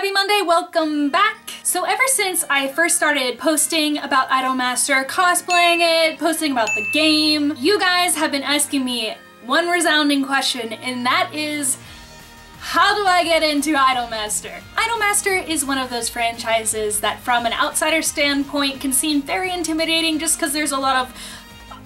Happy Monday, welcome back! So ever since I first started posting about Idolmaster, cosplaying it, posting about the game, you guys have been asking me one resounding question, and that is, how do I get into Idolmaster? Idolmaster is one of those franchises that from an outsider standpoint can seem very intimidating just because there's a lot of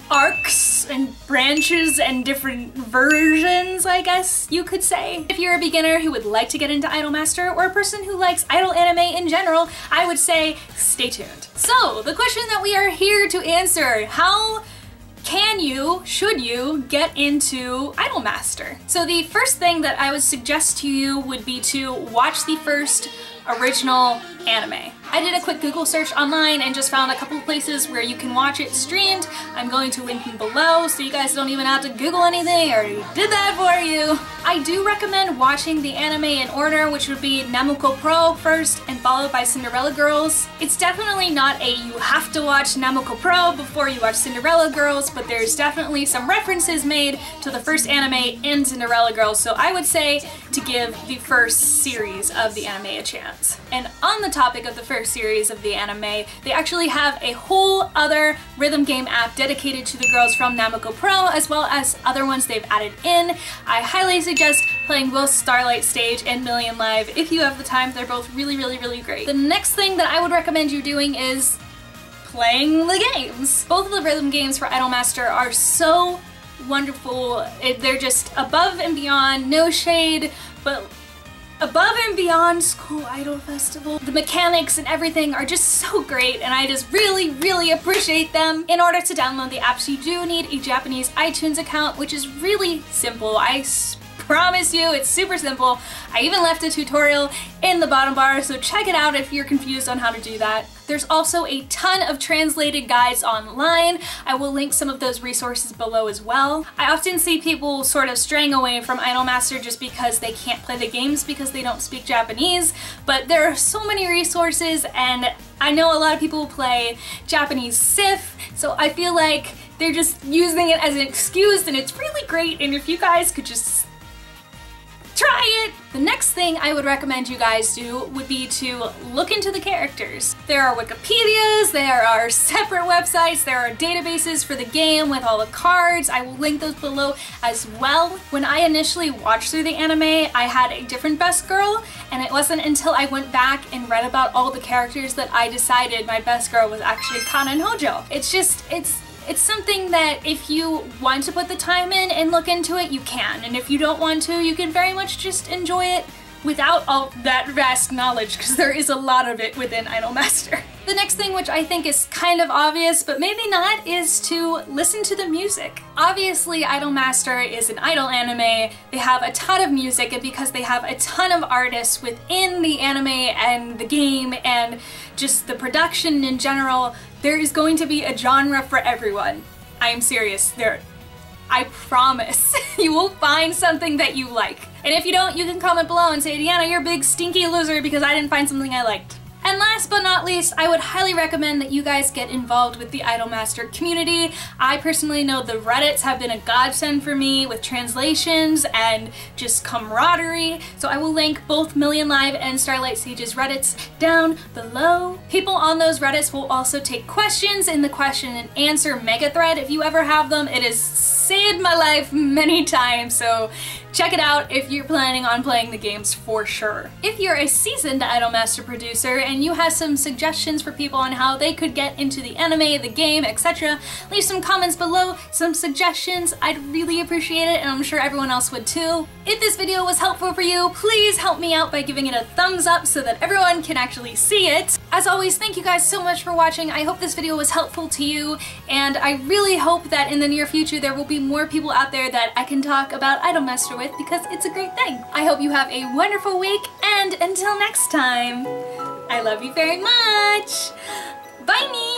arcs and branches and different versions, I guess you could say. If you're a beginner who would like to get into Idolmaster, or a person who likes idol anime in general, I would say stay tuned. So, the question that we are here to answer, how can you, should you, get into Idolmaster? So the first thing that I would suggest to you would be to watch the first original anime. I did a quick Google search online and just found a couple of places where you can watch it streamed. I'm going to link them below so you guys don't even have to Google anything. I already did that for you. I do recommend watching the anime in order, which would be Namuko Pro first and followed by Cinderella Girls. It's definitely not a you have to watch Namuko Pro before you watch Cinderella Girls, but there's definitely some references made to the first anime in Cinderella Girls, so I would say to give the first series of the anime a chance. And on the topic of the first series of the anime, they actually have a whole other rhythm game app dedicated to the girls from Namuko Pro, as well as other ones they've added in. I highly suggest playing both Starlight Stage and Million Live if you have the time. They're both really, really, really great. The next thing that I would recommend you doing is playing the games. Both of the rhythm games for Idolmaster are so wonderful. They're just above and beyond, no shade, but above and beyond School Idol Festival. The mechanics and everything are just so great, and I just really, really appreciate them. In order to download the apps, you do need a Japanese iTunes account, which is really simple. I promise you, it's super simple. I even left a tutorial in the bottom bar, so check it out if you're confused on how to do that. There's also a ton of translated guides online. I will link some of those resources below as well. I often see people sort of straying away from Idolmaster just because they can't play the games because they don't speak Japanese, but there are so many resources, and I know a lot of people play Japanese Sif, so I feel like they're just using it as an excuse, and it's really great, and if you guys could just try it! The next thing I would recommend you guys do would be to look into the characters. There are Wikipedias, there are separate websites, there are databases for the game with all the cards. I will link those below as well. When I initially watched through the anime, I had a different best girl, and it wasn't until I went back and read about all the characters that I decided my best girl was actually Kana and Hojo. It's something that if you want to put the time in and look into it, you can. And if you don't want to, you can very much just enjoy it without all that vast knowledge, because there is a lot of it within Idolmaster. The next thing, which I think is kind of obvious, but maybe not, is to listen to the music. Obviously, Idolmaster is an idol anime. They have a ton of music, and because they have a ton of artists within the anime and the game and just the production in general, there is going to be a genre for everyone. I am serious. I promise you will find something that you like. And if you don't, you can comment below and say, Deanna, you're a big stinky loser because I didn't find something I liked. And last but not least, I would highly recommend that you guys get involved with the Idolmaster community. I personally know the Reddits have been a godsend for me with translations and just camaraderie, so I will link both Million Live and Starlight Sage's Reddits down below. People on those Reddits will also take questions in the question and answer mega thread if you ever have them. It has saved my life many times, so check it out if you're planning on playing the games for sure. If you're a seasoned Idolmaster producer and you have some suggestions for people on how they could get into the anime, the game, etc., leave some comments below, some suggestions. I'd really appreciate it, and I'm sure everyone else would too. If this video was helpful for you, please help me out by giving it a thumbs up so that everyone can actually see it. As always, thank you guys so much for watching. I hope this video was helpful to you, and I really hope that in the near future there will be more people out there that I can talk about Idolmaster with, because it's a great thing. I hope you have a wonderful week, and until next time, I love you very much. Bye!